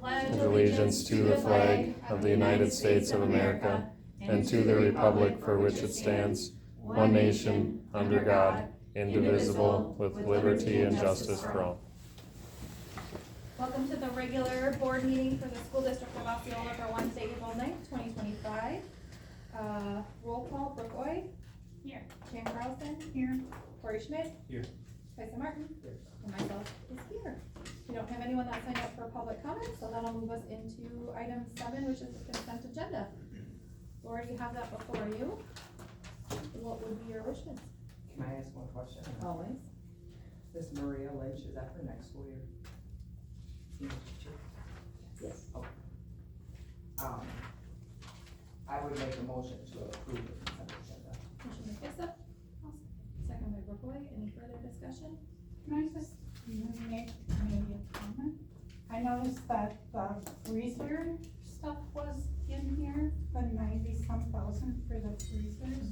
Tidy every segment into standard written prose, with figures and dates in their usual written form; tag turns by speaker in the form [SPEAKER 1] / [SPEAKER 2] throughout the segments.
[SPEAKER 1] pledge allegiance to the flag of the United States of America and to the republic for which it stands, one nation, under God, indivisible, with liberty and justice for all.
[SPEAKER 2] Welcome to the regular board meeting for the School District of Osceola for Wednesday, April 9th, 2025. Roll call, Brooke Oy. Here. Jan Carlson. Here. Corey Schmidt. Here. Tyson Martin. Here. And myself is here. We don't have anyone that signed up for public comment, so that'll move us into item 7, which is the consent agenda. Laura, you have that before you. What would be your wishes?
[SPEAKER 3] Can I ask one question?
[SPEAKER 2] Always.
[SPEAKER 3] This Maria Lynch, is that for next school year?
[SPEAKER 2] Yes.
[SPEAKER 3] Okay. I would make a motion to approve the consent agenda.
[SPEAKER 2] Motion by Kessa. Second by Brooke Oy. Any further discussion?
[SPEAKER 4] Can I just make maybe a comment? I noticed that the freezer stuff was in here, the 90-some thousand for the freezers.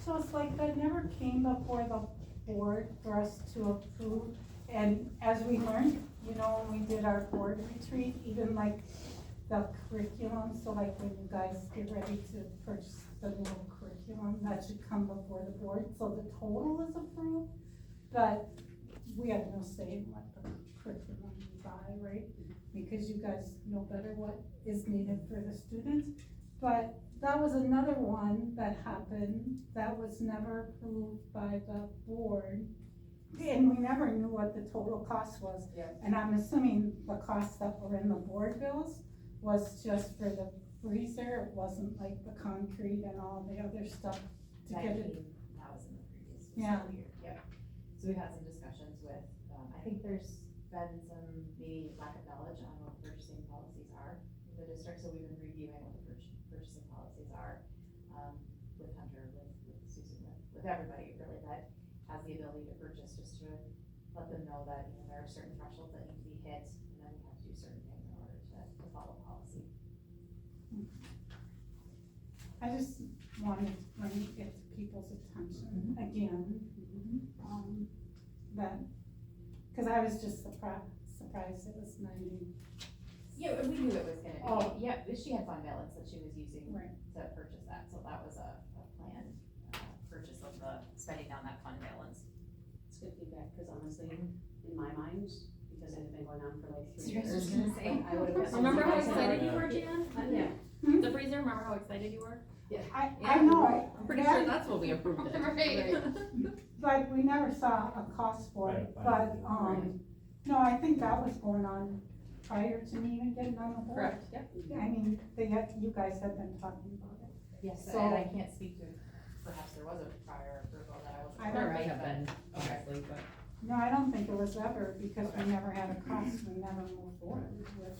[SPEAKER 4] So it's like that never came before the board for us to approve. And as we learned, you know, when we did our board retreat, even like the curriculum, so like when you guys get ready to purchase the new curriculum, that should come before the board, so the total is approved, but we have no say in what the curriculum we buy, right? Because you guys know better what is needed for the students, but that was another one that happened that was never approved by the board. And we never knew what the total cost was.
[SPEAKER 3] Yeah.
[SPEAKER 4] And I'm assuming the costs that were in the board bills was just for the freezer, it wasn't like the concrete and all the other stuff to get it.
[SPEAKER 5] That was in the previous
[SPEAKER 4] Yeah.
[SPEAKER 5] fiscal year, yep. So we've had some discussions with, I think there's been some maybe lack of knowledge on what purchasing policies are in the district, so we've been reviewing what the purchasing policies are, with Hunter, with Susan, with everybody really that has the ability to purchase, just to let them know that, you know, there are certain thresholds that need to be hit, and then we have to do certain things in order to follow policy.
[SPEAKER 4] I just wanted to bring it to people's attention again, that, cause I was just surprised it was 90.
[SPEAKER 5] Yeah, we knew it was gonna be,
[SPEAKER 4] Oh.
[SPEAKER 5] yeah, she had fund balance that she was using
[SPEAKER 4] Right.
[SPEAKER 5] to purchase that, so that was a planned, purchase of the spending down that fund balance.
[SPEAKER 6] It's good feedback, because honestly, in my mind, because it had been going on for like 3
[SPEAKER 5] I was
[SPEAKER 6] years.
[SPEAKER 5] just gonna say.
[SPEAKER 6] I would have.
[SPEAKER 2] Remember how excited you were, Jan?
[SPEAKER 6] Yeah.
[SPEAKER 2] The freezer, remember how excited you were?
[SPEAKER 4] I know.
[SPEAKER 2] I'm pretty sure that's what we approved it.
[SPEAKER 5] Right.
[SPEAKER 4] But we never saw a cost for it, but, no, I think that was going on prior to me even getting on the board.
[SPEAKER 2] Correct, yep.
[SPEAKER 4] I mean, you guys had been talking about it.
[SPEAKER 5] Yes,
[SPEAKER 4] So-
[SPEAKER 5] and I can't speak to, perhaps there was a prior approval that I wasn't.
[SPEAKER 4] I
[SPEAKER 5] aware
[SPEAKER 4] don't
[SPEAKER 5] of,
[SPEAKER 4] think-
[SPEAKER 5] but-
[SPEAKER 2] been,
[SPEAKER 5] okay.
[SPEAKER 2] obviously, but.
[SPEAKER 4] No, I don't think it was ever, because we never had a cost, we never moved forward with it.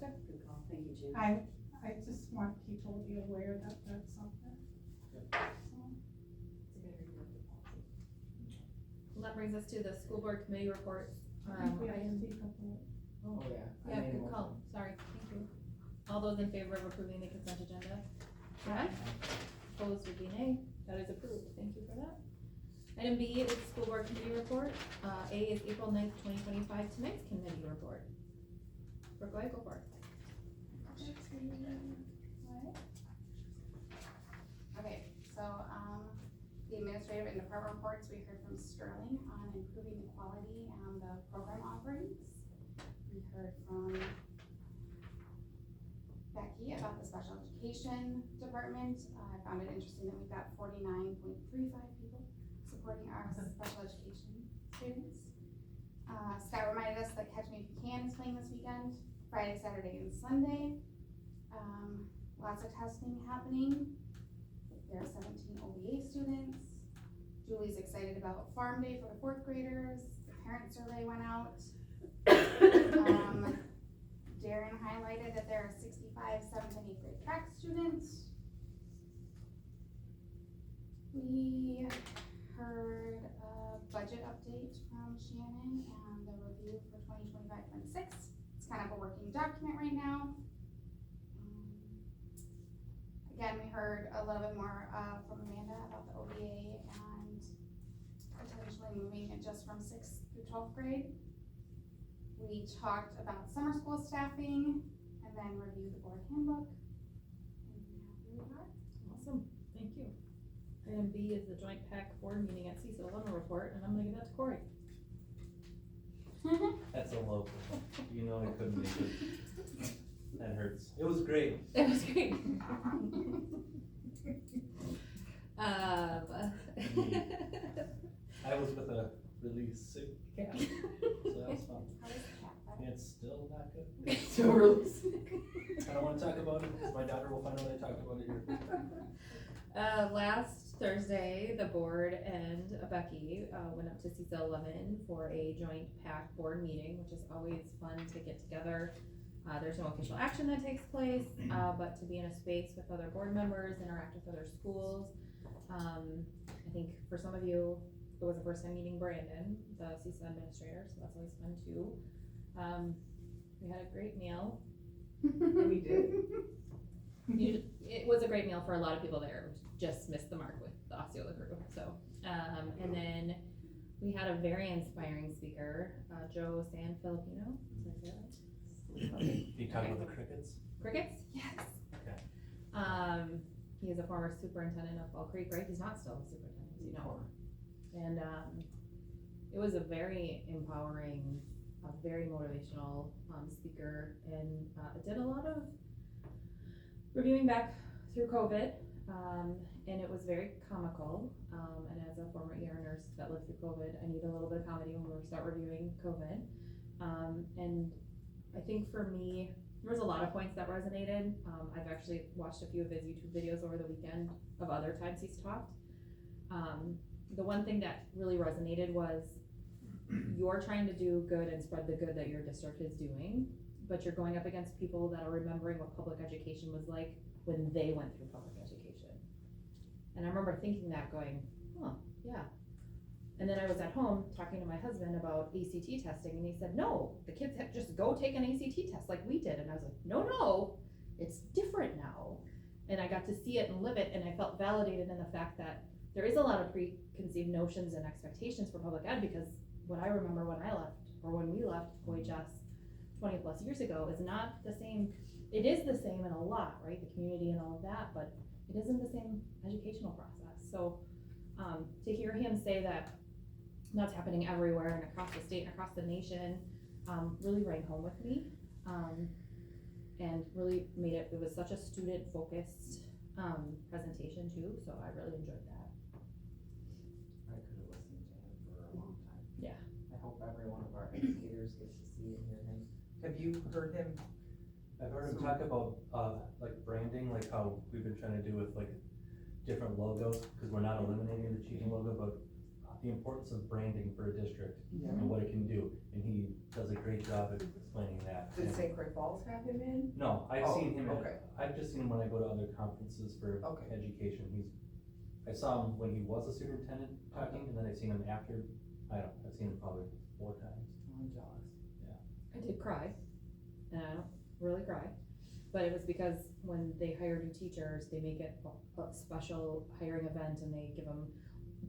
[SPEAKER 6] Good call, thank you, Jen.
[SPEAKER 4] I just want people to be aware that that's something.
[SPEAKER 5] It's a good review of the policy.
[SPEAKER 2] Well, that brings us to the school board committee reports.
[SPEAKER 4] I think we have to take a vote.
[SPEAKER 3] Oh, yeah. I
[SPEAKER 2] Yeah,
[SPEAKER 3] made a
[SPEAKER 2] good call,
[SPEAKER 3] motion.
[SPEAKER 2] sorry, thank you. All those in favor of approving the consent agenda? Aye. Opposed would be nay. That is approved, thank you for that. Item B is school board committee report. A is April 9th, 2025, tonight's committee report. Brooke, go ahead, go for it.
[SPEAKER 7] Okay, so, the administrative and department reports, we heard from Sterling on improving the quality and the program offerings. We heard from Becky about the special education department. I found it interesting that we've got 49.35 people supporting our special education students. Scott reminded us that Catch Me If You Can is playing this weekend, Friday, Saturday, and Sunday. Lots of testing happening. There are 17 OBA students. Julie's excited about Farm Day for the 4th graders. The parent survey went out. Darren highlighted that there are 65 7th and 8th grade track students. We heard a budget update from Shannon and the review for 2025-26. It's kind of a working document right now. Again, we heard a little bit more from Amanda about the ODA and potentially moving it just from 6th through 12th grade. We talked about summer school staffing and then reviewed the board handbook. And here we are.
[SPEAKER 2] Awesome, thank you. Item B is the joint PAC board meeting at CISA report, and I'm gonna give that to Corey.
[SPEAKER 8] That's a local. You know I couldn't make it. That hurts. It was great.
[SPEAKER 2] It was great.
[SPEAKER 8] I was with a really sick
[SPEAKER 2] Yeah.
[SPEAKER 8] cat, so that was fun.
[SPEAKER 7] How was the cat?
[SPEAKER 8] And it's still not good.
[SPEAKER 2] So really sick.
[SPEAKER 8] I don't wanna talk about it, because my daughter will find out I talked about it here.
[SPEAKER 2] Last Thursday, the board and Becky went up to CISA 11 for a joint PAC board meeting, which is always fun to get together. There's no official action that takes place, but to be in a space with other board members, interact with other schools. I think for some of you, it was the first time meeting Brandon, the CISA administrator, so that's always fun too. We had a great meal.
[SPEAKER 3] We did.
[SPEAKER 2] It was a great meal for a lot of people there, just missed the mark with the Osceola crew, so. And then we had a very inspiring speaker, Joe San Filipino, did I say that right?
[SPEAKER 8] You talking about the crickets?
[SPEAKER 2] Crickets? Yes.
[SPEAKER 8] Okay.
[SPEAKER 2] He is a former superintendent of Fall Creek, right? He's not still a superintendent, as you know. And, it was a very empowering, very motivational, speaker, and, did a lot of reviewing back through COVID, and it was very comical, and as a former ER nurse that lived through COVID, I need a little bit of comedy when we start reviewing COVID, and I think for me, there was a lot of points that resonated. I've actually watched a few of his YouTube videos over the weekend of other times he's talked. The one thing that really resonated was you're trying to do good and spread the good that your district is doing, but you're going up against people that are remembering what public education was like when they went through public education. And I remember thinking that, going, huh, yeah. And then I was at home talking to my husband about ACT testing, and he said, no, the kids have just go take an ACT test like we did. And I was like, no, it's different now. And I got to see it and live it, and I felt validated in the fact that there is a lot of preconceived notions and expectations for public ed, because what I remember when I left, or when we left OHS 20 plus years ago, is not the same. It is the same in a lot, right? The community and all of that, but it isn't the same educational process. So to hear him say that that's happening everywhere and across the state and across the nation, really rang home with me, and really made it was such a student focused presentation too, so I really enjoyed that.
[SPEAKER 3] I could have listened to him for a long time.
[SPEAKER 2] Yeah.
[SPEAKER 3] I hope every one of our educators gets to see and hear him. Have you heard him?
[SPEAKER 8] I've heard him talk about, like branding, like how we've been trying to do with like different logos, because we're not eliminating the cheating logo, but the importance of branding for a district and what it can do, and he does a great job at explaining that.
[SPEAKER 3] Did St. Croix Falls have him in?
[SPEAKER 8] No, I've seen him,
[SPEAKER 3] Okay.
[SPEAKER 8] I've just seen him when I go to other conferences for education. I saw him when he was a superintendent talking, and then I've seen him after. I've seen him probably 4 times.
[SPEAKER 3] I'm jealous.
[SPEAKER 2] I did cry, and I don't really cry, but it was because when they hire new teachers, they make it a special hiring event, and they give them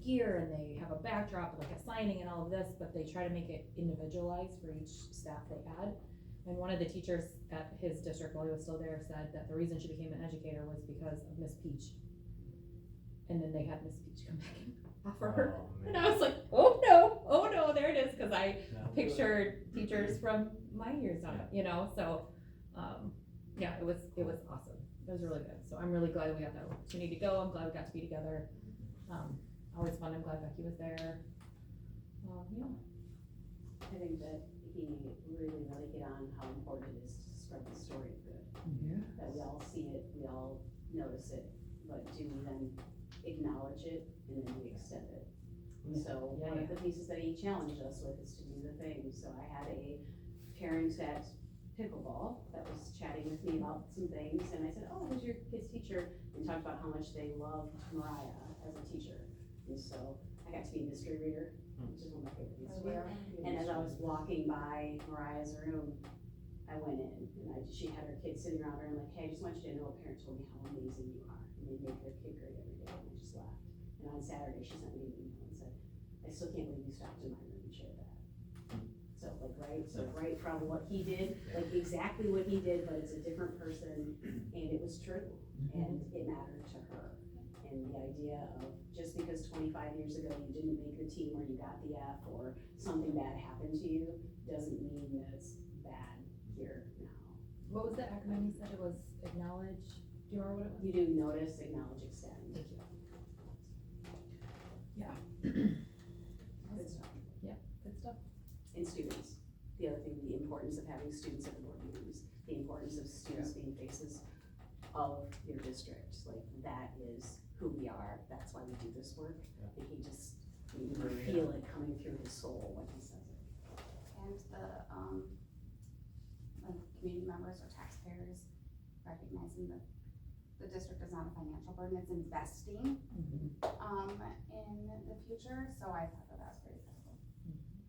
[SPEAKER 2] gear, and they have a backdrop, like a signing and all of this, but they try to make it individualized for each staff they add. And one of the teachers at his district, while he was still there, said that the reason she became an educator was because of Miss Peach. And then they had Miss Peach come back and offer her. And I was like, oh no, there it is, because I pictured teachers from my years on it, you know, so, yeah, it was awesome. It was really good. So I'm really glad we got that opportunity to go. I'm glad we got to be together. Always fun. I'm glad Becky was there. Yeah.
[SPEAKER 6] I think that he really hit on how important it is to spread the story of good.
[SPEAKER 3] Yeah.
[SPEAKER 6] That we all see it, we all notice it, but do we then acknowledge it and then we extend it? So one of the pieces that he challenged us with is to do the thing. So I had a parent at pickleball that was chatting with me about some things, and I said, oh, who's your kid's teacher? And talked about how much they loved Mariah as a teacher. And so I got to be a mystery reader, which is one of my favorite things to do. And as I was walking by Mariah's room, I went in, and she had her kids sitting around her, and I'm like, hey, I just want you to know a parent told me how amazing you are, and they make their kid great every day, and I just laughed. And on Saturday, she sent me an email and said, I still can't believe you stopped in my room and shared that. So like right right? So right from what he did, like exactly what he did, but it's a different person, and it was true, and it mattered to her. And the idea of, just because 25 years ago you didn't make the team or you got the F or something bad happened to you, doesn't mean that it's bad here now.
[SPEAKER 2] What was the acronym you said it was? Acknowledge, do you remember what it was?
[SPEAKER 6] You do notice, acknowledge, extend.
[SPEAKER 2] Thank you. Yeah.
[SPEAKER 6] Good stuff.
[SPEAKER 2] Good stuff.
[SPEAKER 6] And students. The other thing, the importance of having students at the board meetings, the importance of students being faces of your district. Like, that is who we are. That's why we do this work. And he just, you can feel it coming through his soul when he says it.
[SPEAKER 7] And the community members or taxpayers recognizing that the district is not a financial burden, it's investing, in the future, so I thought that was pretty critical.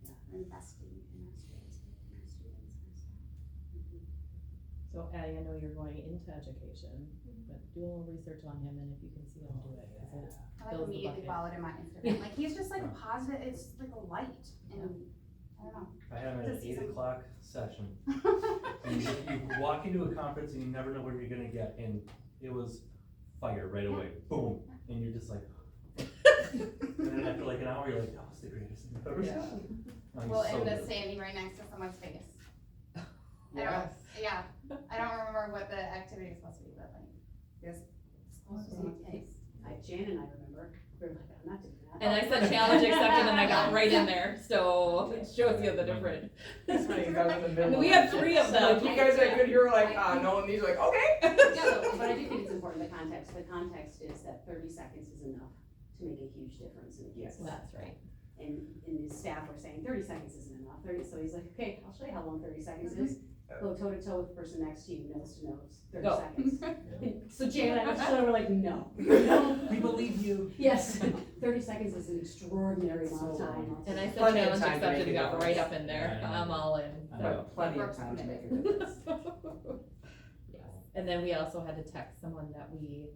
[SPEAKER 7] Yeah, investing in our students, and our students and our staff.
[SPEAKER 9] So Addie, I know you're going into education, but do a little research on him and if you can see him do it, 'cause it
[SPEAKER 7] I like
[SPEAKER 9] fills the
[SPEAKER 7] immediately
[SPEAKER 9] bucket.
[SPEAKER 7] followed him on Instagram, like, he's just like a positive, it's like a light, and, I don't know.
[SPEAKER 8] I had him at an
[SPEAKER 7] Does he
[SPEAKER 8] 8
[SPEAKER 7] some-
[SPEAKER 8] o'clock session. And you walk into a conference and you never know where you're gonna get, and it was fire right away, boom, and you're just like, and then after like an hour, you're like, that was the greatest thing I've ever seen. Oh, he's
[SPEAKER 7] Well,
[SPEAKER 8] so
[SPEAKER 7] and
[SPEAKER 8] good.
[SPEAKER 7] standing right next to someone's face.
[SPEAKER 3] Yes.
[SPEAKER 7] Yeah, I don't remember what the activity is supposed to be, but like, just close to someone's face.
[SPEAKER 6] Jan and I remember, we were like, I'm not doing that.
[SPEAKER 9] And I said challenge accepted and I got right in there, so it shows you the difference.
[SPEAKER 3] It's funny, you guys in the middle.
[SPEAKER 9] We had 3 of them.
[SPEAKER 3] Like, you guys are good, you're like, no, and he's like, okay.
[SPEAKER 6] Yeah, but I do think it's important, the context. The context is that 30 seconds is enough to make a huge difference in a kid's life.
[SPEAKER 9] That's right.
[SPEAKER 6] And his staff were saying 30 seconds isn't enough. So he's like, okay, I'll show you how long 30 seconds is. Go toe to toe with the person next to you, nose to nose, 30
[SPEAKER 9] Go.
[SPEAKER 6] seconds. So Jan and I were like, no.
[SPEAKER 8] We believe you.
[SPEAKER 6] Yes, 30 seconds is an extraordinary amount of time.
[SPEAKER 9] And I said
[SPEAKER 3] Plenty of
[SPEAKER 9] challenge
[SPEAKER 3] time to
[SPEAKER 9] accepted
[SPEAKER 3] make
[SPEAKER 9] and
[SPEAKER 3] a
[SPEAKER 9] got right
[SPEAKER 3] difference.
[SPEAKER 9] up in there,
[SPEAKER 8] Yeah, I know.
[SPEAKER 9] I'm all in, so.
[SPEAKER 3] But plenty of time to make a difference.
[SPEAKER 9] Yes, and then we also had to text someone that we've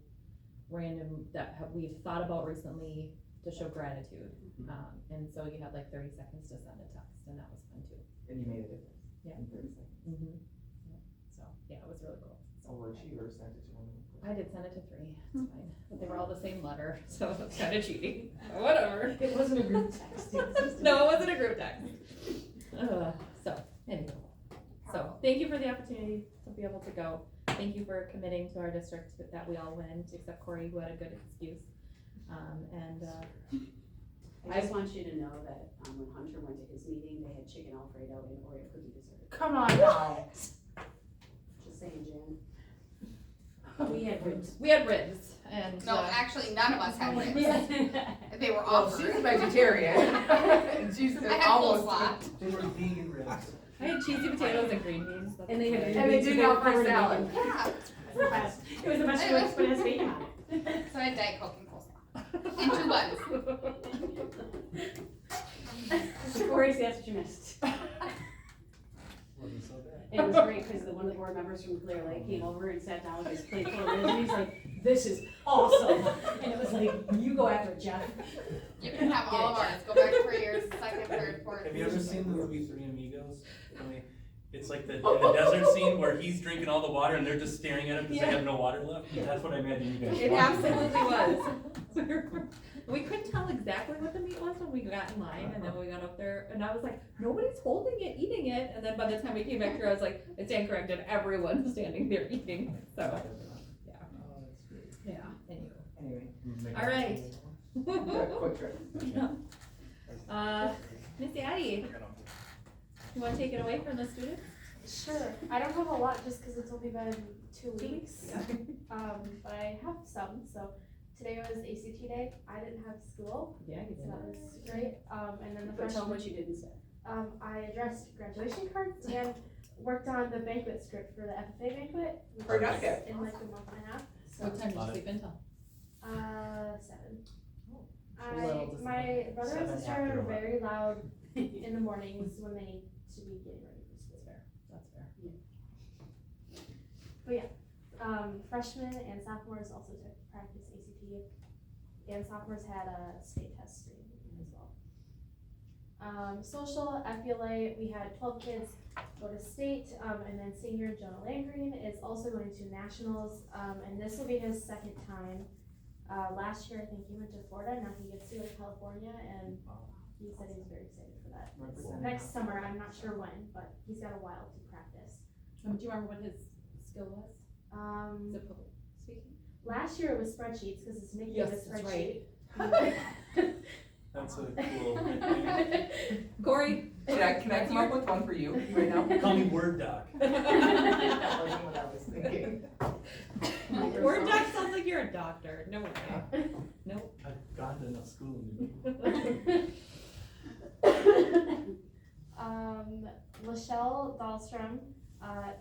[SPEAKER 9] thought about recently to show gratitude. And so you had like 30 seconds to send a text, and that was fun too.
[SPEAKER 3] And you made a difference.
[SPEAKER 9] Yeah.
[SPEAKER 3] In 30 seconds.
[SPEAKER 9] So, yeah, it was really cool.
[SPEAKER 3] Overachiever sent it to him.
[SPEAKER 9] I did send it to 3, it's fine, but they were all the same letter, so it's kinda cheating, but whatever.
[SPEAKER 6] It wasn't a group text.
[SPEAKER 9] No, it wasn't a group text. So, anyway, so, thank you for the opportunity to be able to go. Thank you for committing to our district that we all went, except Corey, who had a good excuse.
[SPEAKER 6] I just want you to know that when Hunter went to his meeting, they had chicken Alfredo and Oreo cookie dessert.
[SPEAKER 3] Come on now.
[SPEAKER 6] Just saying, Jan. We had ribs.
[SPEAKER 9] We had ribs, and.
[SPEAKER 7] No, actually, none of us had ribs. They were
[SPEAKER 3] Well, she's
[SPEAKER 7] offered.
[SPEAKER 3] a vegetarian. And she's
[SPEAKER 7] I had
[SPEAKER 3] almost.
[SPEAKER 7] coleslaw.
[SPEAKER 8] They were vegan ribs.
[SPEAKER 9] I had cheesy potatoes and green beans. That's
[SPEAKER 6] And they had
[SPEAKER 9] okay.
[SPEAKER 3] And they did not for salad.
[SPEAKER 7] Yeah,
[SPEAKER 6] It was the best choice, but it's bacon on it.
[SPEAKER 7] so I had Diet Coke and coleslaw. And 2 buns.
[SPEAKER 6] Corey's, that's what you missed.
[SPEAKER 8] Wasn't so bad.
[SPEAKER 6] And it was great, because one of the board members from Clear Lake came over and sat down with his plate full of ribs, and he's like, this is awesome. And it was like, you go after it, Jeff.
[SPEAKER 7] You can have all of ours, go back for your second, third, fourth.
[SPEAKER 8] Have you ever seen the movie Three Amigos? It's like in the desert scene where he's drinking all the water and they're just staring at him because they have no water left. That's what I imagine you guys.
[SPEAKER 9] It
[SPEAKER 8] watching.
[SPEAKER 9] absolutely was. We couldn't tell exactly what the meat was when we got in line, and then we got up there, and I was like, nobody's holding it, eating it, and then by the time we came back here, I was like, I stand corrected, everyone's standing there eating, so,
[SPEAKER 3] Oh, that's great.
[SPEAKER 9] yeah,
[SPEAKER 3] Anyway.
[SPEAKER 9] All right.
[SPEAKER 3] Quick trip.
[SPEAKER 9] Miss Addie, you wanna take it away from the students?
[SPEAKER 10] Sure. I don't have a lot just because it's only been 2 weeks. But I have some. So today was ACT day. I didn't have school,
[SPEAKER 9] Yeah, you
[SPEAKER 10] so
[SPEAKER 9] did.
[SPEAKER 10] that was great. And then the
[SPEAKER 6] But tell
[SPEAKER 10] freshman,
[SPEAKER 6] them what you did instead.
[SPEAKER 10] I addressed graduation cards and worked on the banquet script for the FFA banquet. which
[SPEAKER 3] Productive.
[SPEAKER 10] is in like a month and a half. So
[SPEAKER 9] What time did you sleep until?
[SPEAKER 10] 7.
[SPEAKER 9] A little
[SPEAKER 10] My brother and
[SPEAKER 8] 7
[SPEAKER 10] sister
[SPEAKER 8] after
[SPEAKER 10] are
[SPEAKER 8] work.
[SPEAKER 10] very loud in the mornings when they need to be getting ready for school.
[SPEAKER 9] That's fair.
[SPEAKER 10] Freshmen and sophomores also took practice ACT, and sophomores had a state test screen as well. Social, FBLA, we had 12 kids go to state, and then senior Jonah Landgreen is also going to nationals, and this will be his second time. Last year, I think he went to Florida, now he gets to go to California, and he said he was very excited for that.
[SPEAKER 3] Representing
[SPEAKER 10] Next summer, I'm not sure when, but he's got a while to practice.
[SPEAKER 9] Do you remember what his skill was? Is it public speaking?
[SPEAKER 10] Last year it was spreadsheets, cause his nickname
[SPEAKER 9] Yes,
[SPEAKER 10] is
[SPEAKER 9] that's
[SPEAKER 10] spreadsheet.
[SPEAKER 8] That's a cool nickname.
[SPEAKER 9] Corey?
[SPEAKER 3] Can I come up with one for you right now?
[SPEAKER 8] Call me Word Doc.
[SPEAKER 3] That wasn't what I was thinking.
[SPEAKER 9] Word doc sounds like you're a doctor. No way. Nope.
[SPEAKER 8] I've gone to enough schooling.
[SPEAKER 10] Lachelle Dahlstrom,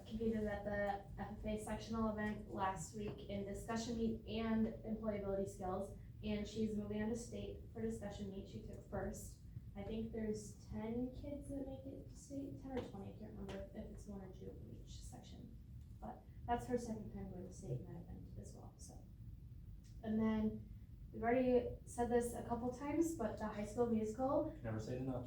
[SPEAKER 10] competed at the FFA sectional event last week in discussion meet and employability skills, and she's moving on to state for discussion meet. She took first. I think there's 10 kids that make it to state, 10 or 20, I can't remember if it's 1 or 2 in each section. But that's her second time going to state in that event as well, so. And then, we've already said this a couple times, but the High School Musical,
[SPEAKER 8] Never say it enough.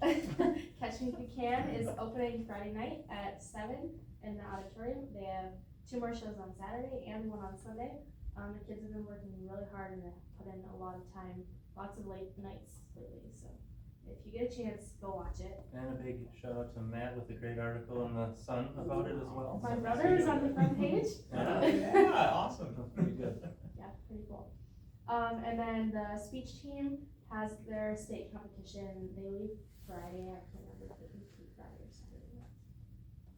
[SPEAKER 10] Catch Me If You Can, is opening Friday night at 7 in the auditorium. They have 2 more shows on Saturday and 1 on Sunday. The kids have been working really hard and have put in a lot of time, lots of late nights lately, so if you get a chance, go watch it.
[SPEAKER 8] And a big shout out to Matt with a great article in the Sun about it as well.
[SPEAKER 10] My brother is on the front page.
[SPEAKER 8] Yeah, awesome. That's pretty good.
[SPEAKER 10] Yeah, pretty cool. And then the speech team has their state competition. They leave Friday. I can't remember if they leave Friday or Saturday.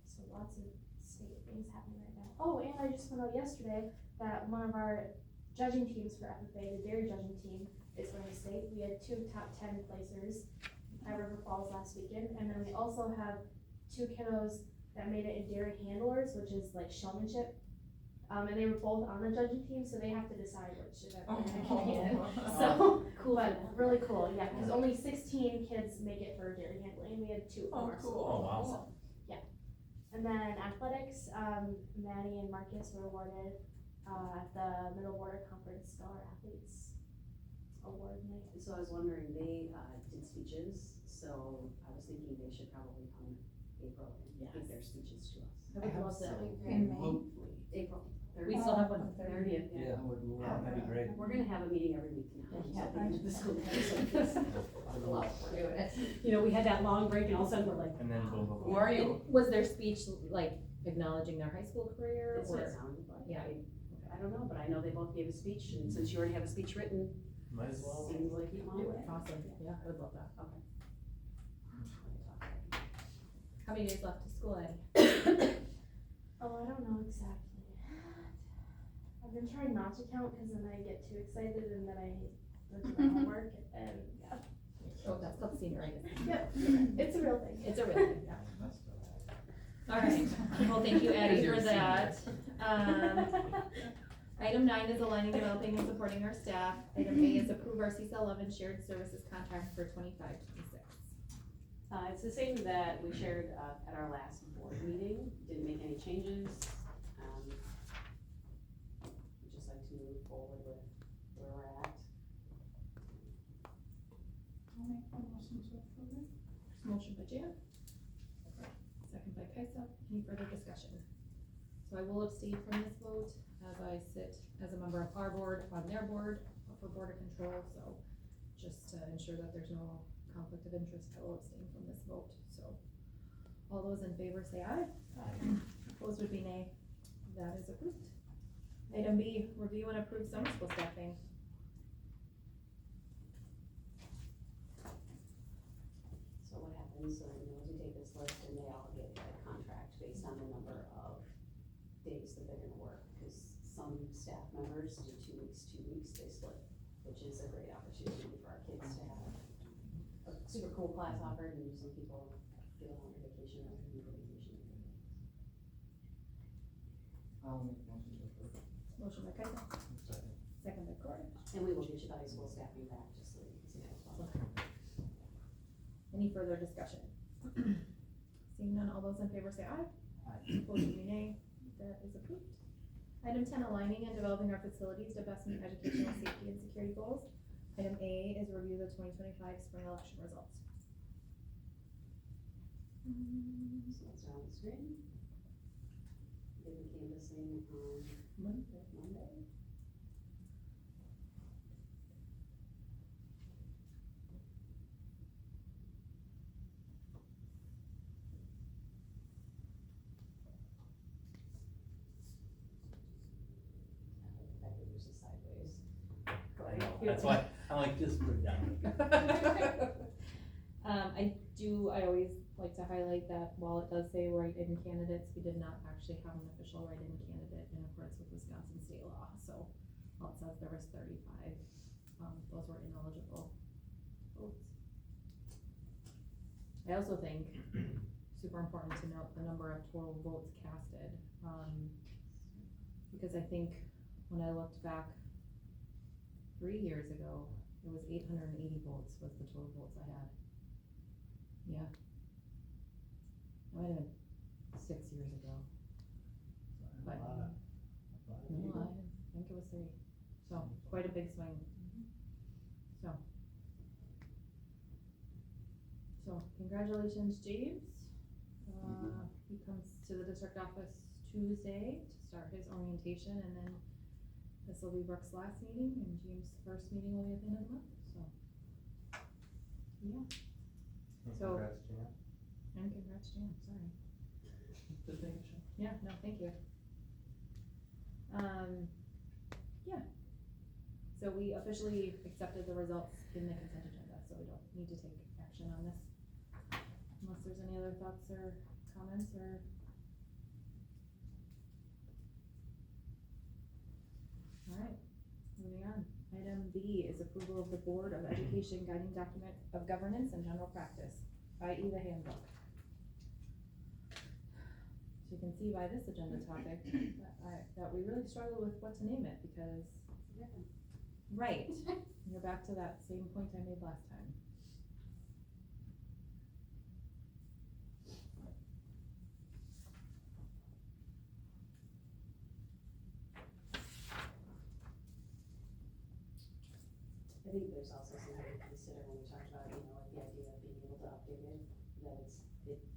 [SPEAKER 10] So lots of state things happening right now. Oh, and I just found out yesterday that one of our judging teams for FFA, the dairy judging team, is going to state. We had 2 top 10 placers at River Falls last weekend, and then we also have 2 kiddos that made it in dairy handlers, which is like showmanship. And they were both on the judging team, so they have to decide which event they're gonna compete in. So, cool, but really cool, yeah, because only 16 kids make it for dairy handling, and we had 2 from our school.
[SPEAKER 8] Oh, wow.
[SPEAKER 10] So, yeah. And then athletics, Maddie and Marcus were awarded, at the Middle Border Conference Scholar Athletes Award night.
[SPEAKER 6] So I was wondering, they, did speeches, so I was thinking they should probably come April and give their speeches to us.
[SPEAKER 9] I would love that.
[SPEAKER 6] April.
[SPEAKER 9] We still have one.
[SPEAKER 6] 30th, yeah.
[SPEAKER 8] Yeah, that'd be great.
[SPEAKER 6] We're gonna have a meeting every week now.
[SPEAKER 5] Yeah.
[SPEAKER 6] So the school is a lot for doing it.
[SPEAKER 5] You know, we had that long break and all of a sudden we're like,
[SPEAKER 8] And then boom, boom, boom.
[SPEAKER 3] Who are you?
[SPEAKER 9] Was their speech like acknowledging their high school career
[SPEAKER 6] That's what
[SPEAKER 9] or?
[SPEAKER 6] it sounded like.
[SPEAKER 9] Yeah.
[SPEAKER 6] I don't know, but I know they both gave a speech, and since you already have a speech written,
[SPEAKER 8] Might as well.
[SPEAKER 6] seems like you want to do it.
[SPEAKER 9] Awesome, yeah, I would love that.
[SPEAKER 6] Okay.
[SPEAKER 9] How many days left to school, Eddie?
[SPEAKER 10] Oh, I don't know exactly. I've been trying not to count, cause then I get too excited and then I don't do my homework, and yeah.
[SPEAKER 9] Oh, that's called senioritis.
[SPEAKER 10] Yep, it's a real thing.
[SPEAKER 9] It's a real thing, yeah. All right, well, thank you, Eddie, for that. Item 9 is aligning, developing, and supporting our staff. Item A is approve our CSA 11 shared services contract for 25-26.
[SPEAKER 6] It's the same that we shared, at our last board meeting, didn't make any changes. We'd just like to move forward with where we're at.
[SPEAKER 4] I'll make a motion to approve it.
[SPEAKER 9] Motion by Jan. Second by Kaisa. Any further discussion? So I will abstain from this vote as I sit as a member of our board, on their board, for border control, so just to ensure that there's no conflict of interest, I will abstain from this vote, so. All those in favor say aye. Aye. Opposed would be nay. That is approved. Item B, review and approve summer school staffing.
[SPEAKER 6] So what happens, you know, is we take this list and they all get a contract based on the number of days that they're gonna work. Cause some staff members do 2 weeks, they split, which is a great opportunity for our kids to have a super cool class offered, and some people feel longer vacation or need a vacation.
[SPEAKER 3] I'll make a motion to approve.
[SPEAKER 9] Motion by Kaisa, second by Corey.
[SPEAKER 6] And we will get you the high school staffing back, just so you can see that as well.
[SPEAKER 9] Any further discussion? Seeing none, all those in favor say aye.
[SPEAKER 8] Aye.
[SPEAKER 9] Opposed would be nay. That is approved. Item 10, aligning and developing our facilities to best meet educational safety and security goals. Item A is review the 2025 spring election results.
[SPEAKER 6] So that's around the screen. Did the canvassing on Monday. That goes just sideways.
[SPEAKER 8] I know, that's why, I'm like, just put it down.
[SPEAKER 9] I always like to highlight that while it does say write-in candidates, we did not actually have an official write-in candidate in accordance with Wisconsin state law, so while it says there was 35, those were ineligible votes. I also think, super important to note the number of total votes casted, because I think when I looked back 3 years ago, it was 880 votes was the total votes I had. Yeah. That might have been 6 years ago. But, no, I think it was 3. So, quite a big swing. So congratulations, James. He comes to the district office Tuesday to start his orientation, and then this will be Brooke's last meeting, and James' first meeting will be at the end of the month, so. Yeah. So-
[SPEAKER 8] Congrats, Jan.
[SPEAKER 9] And congrats, Jan, sorry.
[SPEAKER 8] Just making sure.
[SPEAKER 9] Yeah, no, thank you. Yeah. So we officially accepted the results in the consent agenda, so we don't need to take action on this. Unless there's any other thoughts or comments or. Alright, moving on. Item B is approval of the Board of Education Guiding Document of Governance and General Practice, i.e. the handbook. So you can see by this agenda topic that we really struggle with what to name it, because. Right, you're back to that same point I made last time.
[SPEAKER 6] I think there's also something to consider when we talk about, you know, like the idea of being able to update it, that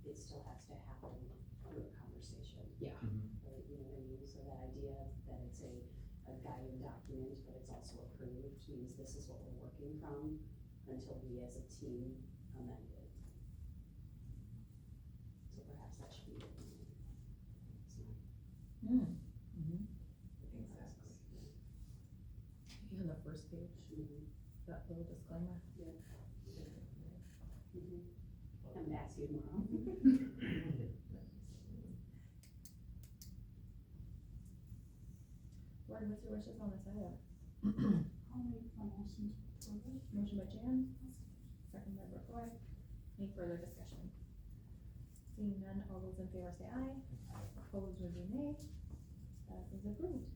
[SPEAKER 6] it still has to happen through a conversation.
[SPEAKER 9] Yeah.
[SPEAKER 6] Right, you know what I mean, so that idea that it's a guiding document, but it's also approved, means this is what we're working from until we as a team amend it. So perhaps that should be it. It's not.
[SPEAKER 9] Mm-hmm.
[SPEAKER 3] Exactly.
[SPEAKER 9] On the first page, that little disclaimer.
[SPEAKER 6] I'm gonna ask you tomorrow.
[SPEAKER 9] Lauren, what's your wishes on this item?
[SPEAKER 4] I'll make the motion to approve it.
[SPEAKER 9] Motion by Jan, second by Brooke. Any further discussion? Seeing none, all those in favor say aye. Opposed would be nay. That is approved.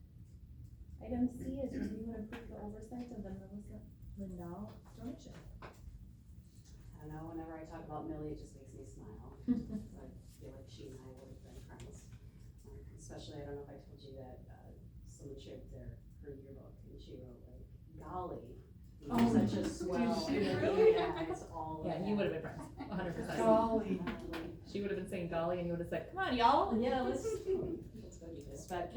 [SPEAKER 9] Item C is review and approve the oversight of the Melissa Lindahl donation.
[SPEAKER 6] I don't know, whenever I talk about Millie, it just makes me smile. I feel like she and I would have been friends. Especially, I don't know if I told you that, someone shared her yearbook, and she wrote like, golly, you're such a swell. Yeah, it's all.
[SPEAKER 9] Yeah, you would have been friends, 100%.
[SPEAKER 4] Golly.
[SPEAKER 9] She would have been saying golly, and you would have said, come on, y'all.
[SPEAKER 6] Yeah, let's go do this, but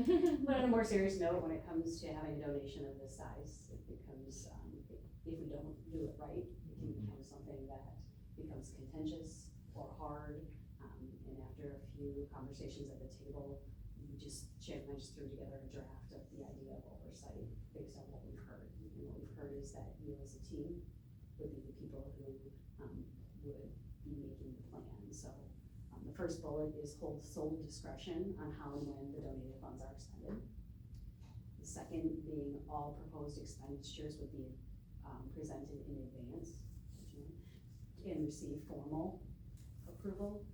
[SPEAKER 6] on a more serious note, when it comes to having a donation of this size, it becomes, if we don't do it right, it can become something that becomes contentious or hard, and after a few conversations at the table, Chad and I just threw together a draft of the idea of oversight based on what we've heard. And what we've heard is that you as a team would be the people who, would be making the plan. So, the first bullet is hold sole discretion on how and when the donated funds are expended. The second being all proposed expenditures would be, presented in advance and receive formal approval.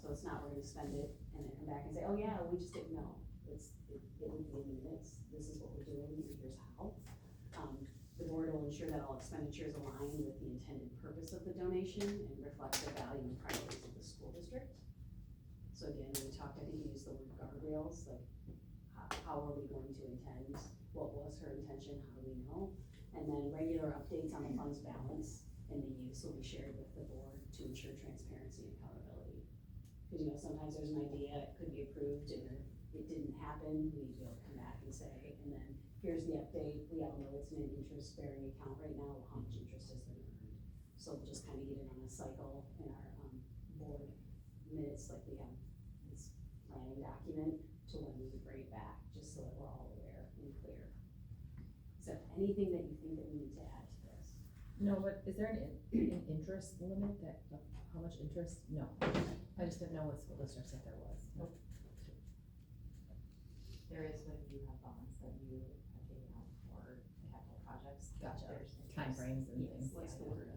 [SPEAKER 6] So it's not we're gonna spend it and then come back and say, oh yeah, we just didn't know. It would be in minutes, this is what we're doing, and here's how. The board will ensure that all expenditures align with the intended purpose of the donation and reflect the value and priorities of the school district. So again, when we talked, I think you used the word guardrails, like how are we going to intend, what was her intention, how do we know? And then regular updates on the funds balance and the use will be shared with the board to ensure transparency and accountability. Cause sometimes there's an idea, it could be approved, and if it didn't happen, we need to be able to come back and say, and then here's the update, we all know it's in an interest-bearing account right now, how much interest has been earned. So we'll just kind of get it on a cycle in our, board minutes, like we have this planning document to when we would bring it back, just so that we're all aware and clear. Is there anything that you think that we need to add to this?
[SPEAKER 9] No, but is there an interest limit that, of how much interest? No. I just didn't know what school districts if there was.
[SPEAKER 5] There is when you have bonds that you have taken out for capital projects.
[SPEAKER 9] Gotcha.
[SPEAKER 5] There's interest.
[SPEAKER 9] Timeframes and
[SPEAKER 5] Yes.
[SPEAKER 9] things.
[SPEAKER 6] What's the word?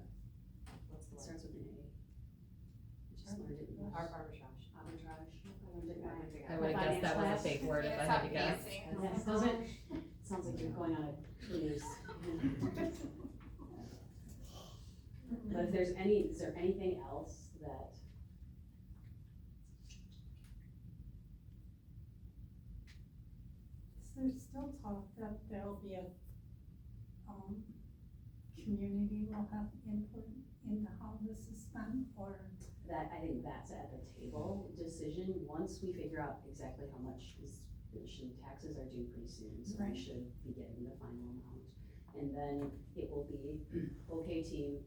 [SPEAKER 5] What's the
[SPEAKER 6] It
[SPEAKER 5] word?
[SPEAKER 6] starts with an A. Just learned it in
[SPEAKER 5] Arbitrage.
[SPEAKER 6] arbitrage. I learned it in my
[SPEAKER 9] I would have guessed that was a
[SPEAKER 6] finance
[SPEAKER 9] fake word if I had to guess.
[SPEAKER 6] Yes, doesn't, sounds like you're going on a cruise. But if there's any, is there anything else that?
[SPEAKER 4] Is there still talk that there'll be a, community will have input into how this is done, or?
[SPEAKER 6] That, I think that's at the table decision, once we figure out exactly how much is, taxes are due pretty soon, so we
[SPEAKER 4] Right.
[SPEAKER 6] should be getting the final amount. And then it will be, okay, team,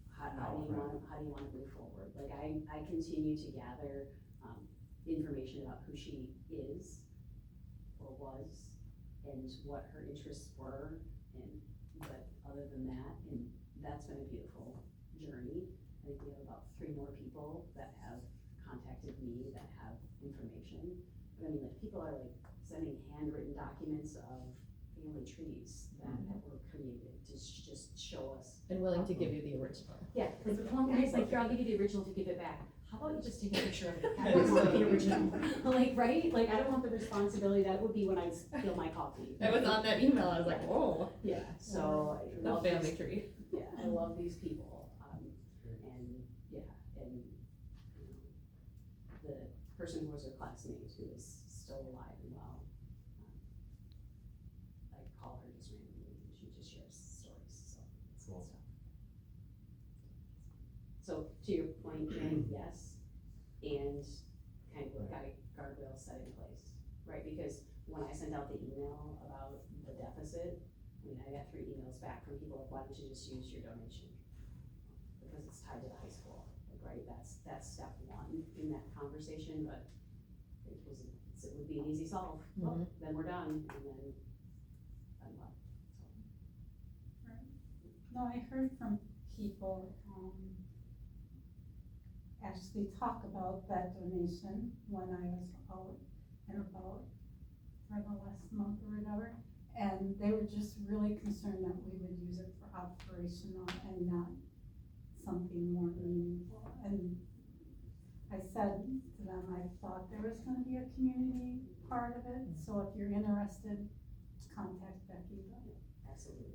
[SPEAKER 6] how do you wanna move forward? Like, I continue to gather, information about who she is, or was, and what her interests were, but other than that, and that's been a beautiful journey. I think we have about 3 more people that have contacted me that have information. But I mean, like, people are like sending handwritten documents of family trees that were created to just show us.
[SPEAKER 9] And willing to give you the original.
[SPEAKER 6] Yeah, like, well, guys, like, here, I'll give you the original to give it back. How about you just take a picture of it? I don't want the original. Like, right? Like, I don't want the responsibility, that would be when I spill my coffee.
[SPEAKER 9] I was on that email, I was like, whoa,
[SPEAKER 6] Yeah, so. I
[SPEAKER 9] the
[SPEAKER 6] love
[SPEAKER 9] family
[SPEAKER 6] these-
[SPEAKER 9] tree.
[SPEAKER 6] Yeah, I love these people, and, yeah, and, the person who was her classmate, who is still alive and well, I call her just randomly, and she just shares stories, so it's good stuff. So, to your point, Jen, yes, and kind of got a guardrail set in place, right? Because when I sent out the email about the deficit, I mean, I got 3 emails back from people like, why don't you just use your donation? Because it's tied to the high school, like, right, that's step 1 in that conversation, but it would be an easy solve. Well, then we're done, and then what?
[SPEAKER 4] No, I heard from people, actually talk about that donation when I was out and about for the last month or whatever. And they were just really concerned that we would use it for operational and not something more meaningful. And I said to them, I thought there was gonna be a community part of it, so if you're interested, contact Becky.
[SPEAKER 6] Absolutely.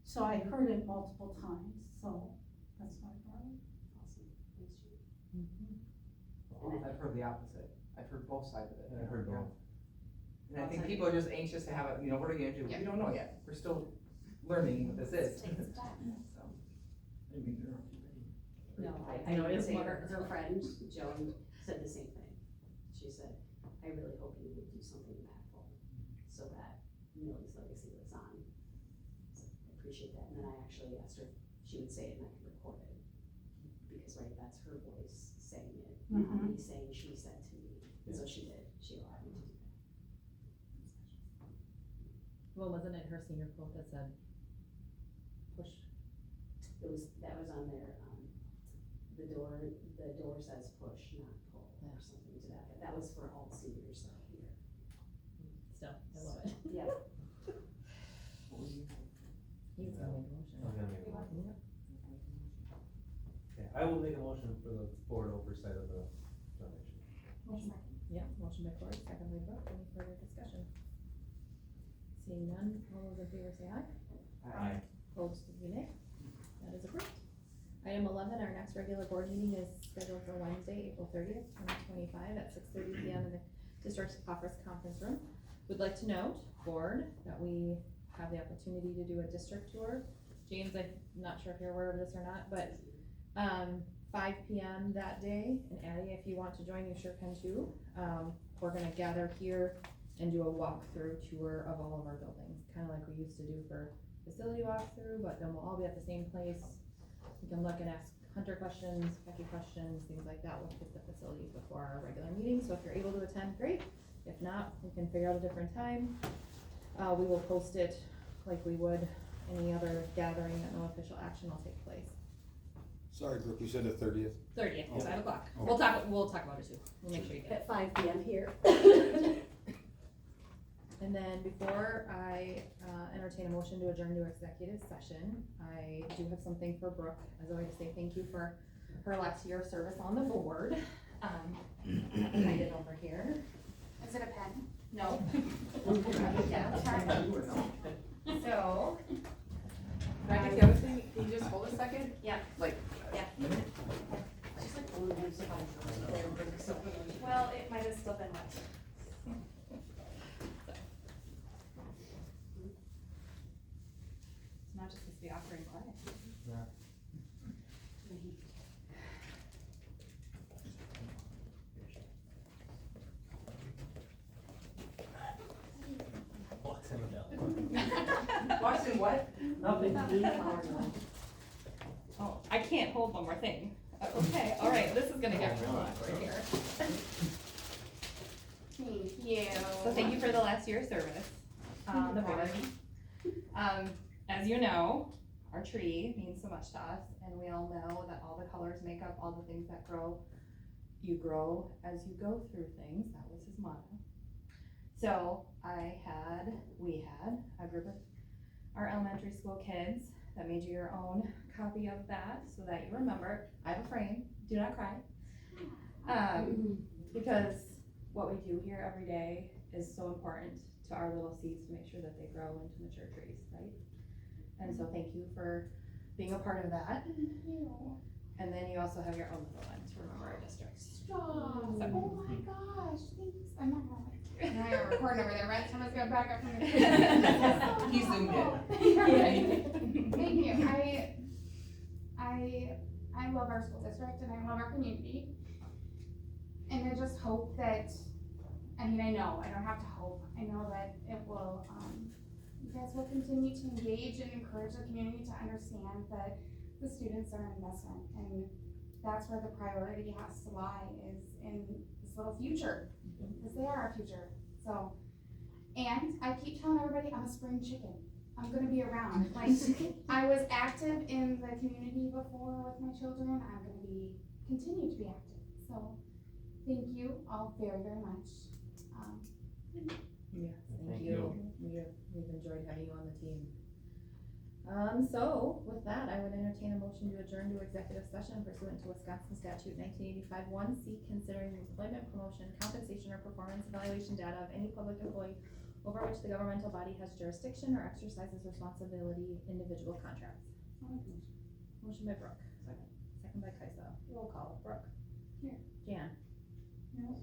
[SPEAKER 4] So I heard it multiple times, so that's why I brought it.
[SPEAKER 6] Awesome, thanks, Judy.
[SPEAKER 3] I've heard the opposite. I've heard both sides of it.
[SPEAKER 8] I heard both.
[SPEAKER 3] And I think people are just anxious to have it, what are we gonna do? We don't know yet. We're still learning what this is. So.
[SPEAKER 6] No, I
[SPEAKER 9] No,
[SPEAKER 6] would
[SPEAKER 9] it's
[SPEAKER 6] say
[SPEAKER 9] more-
[SPEAKER 6] her friend, Joan, said the same thing. She said, I really hope you would do something impactful, so that Millie's legacy lives on. So I appreciate that, and then I actually asked her if she would say it and I could record it. Because, right, that's her voice saying it, not me saying she said to me, and so she did, she allowed me to do that.
[SPEAKER 9] Well, wasn't it her senior quote that said, push?
[SPEAKER 6] That was on there, the door says push, not pull, or something to that effect. That was for all seniors though, here.
[SPEAKER 9] Still, I love it.
[SPEAKER 6] Yeah.
[SPEAKER 9] He's gonna make a motion.
[SPEAKER 8] I'm gonna make a motion. Okay, I will make a motion for the board oversight of the donation.
[SPEAKER 9] Yeah, motion by Cory, second by Brooke, any further discussion? Seeing none, all those in favor say aye.
[SPEAKER 8] Aye.
[SPEAKER 9] Opposed, say nay. That is approved. Item 11, our next regular board meeting is scheduled for Wednesday, April 30th, 2025 at 6:30 PM in the district office conference room. Would like to note, board, that we have the opportunity to do a district tour. James, I'm not sure if you're aware of this or not, but 5 p.m. that day, and Addie, if you want to join, you sure can too. We're gonna gather here and do a walkthrough tour of all of our buildings, kinda like we used to do for facility walkthrough, but then we'll all be at the same place. We can look and ask Hunter questions, Becky questions, things like that. We'll hit the facilities before our regular meeting, so if you're able to attend, great. If not, we can figure out a different time. We will post it like we would any other gathering that no official action will take place.
[SPEAKER 11] Sorry, Brooke, you said the 30th?
[SPEAKER 9] 30th,
[SPEAKER 11] Oh.
[SPEAKER 9] 5 o'clock.
[SPEAKER 11] Oh.
[SPEAKER 9] We'll talk about it too. We'll make sure you get it.
[SPEAKER 6] At 5 p.m. here.
[SPEAKER 9] And then before I entertain a motion to adjourn to executive session, I do have something for Brooke, as a way to say thank you for her last year of service on the board. Behind it over here.
[SPEAKER 7] Is it a pen?
[SPEAKER 9] No.
[SPEAKER 3] Yeah.
[SPEAKER 9] So.
[SPEAKER 3] Can I get the other thing, can you just hold a second?
[SPEAKER 9] Yeah.
[SPEAKER 3] Like.
[SPEAKER 9] Yeah.
[SPEAKER 6] Just like one of those survivors.
[SPEAKER 9] Well, it might have still been wet. It's not just supposed to be awkward and quiet.
[SPEAKER 3] Watching what?
[SPEAKER 8] Nothing.
[SPEAKER 9] Oh, I can't hold one more thing. Okay, all right, this is gonna get real awkward here.
[SPEAKER 7] Thank you.
[SPEAKER 9] So thank you for the last year of service on the board. As you know, our tree means so much to us, and we all know that all the colors make up all the things that grow. You grow as you go through things. That was his motto. So we had a group of our elementary school kids that made you your own copy of that so that you remember. I have a frame. Do not cry. Because what we do here every day is so important to our little seeds to make sure that they grow into mature trees, right? And so thank you for being a part of that.
[SPEAKER 7] Thank you.
[SPEAKER 9] And then you also have your own little one to remember our district.
[SPEAKER 7] Stop. Oh my gosh, thanks. I'm not gonna I'm recording over there, right? Someone's gonna back up from the
[SPEAKER 3] He zoomed in.
[SPEAKER 7] Thank you. I love our school district and I love our community. And I just hope that, I know, I don't have to hope. I know that it will, you guys will continue to engage and encourage the community to understand that the students are an investment. And that's where the priority has to lie, is in this little future. Because they are our future. So, and I keep telling everybody I'm a spring chicken. I'm gonna be around. Like, I was active in the community before with my children. I'm gonna continue to be active. So, thank you all very, very much.
[SPEAKER 9] Yes, thank you. We've enjoyed having you on the team. So with that, I would entertain a motion to adjourn to executive session pursuant to Wisconsin statute 1985 1C, considering employment, promotion, compensation, or performance evaluation data of any public employee over which the governmental body has jurisdiction or exercises responsibility, individual contracts. Motion by Brooke. Second by Kaisa. Roll call. Brooke.
[SPEAKER 7] Here.
[SPEAKER 9] Jan.
[SPEAKER 7] No.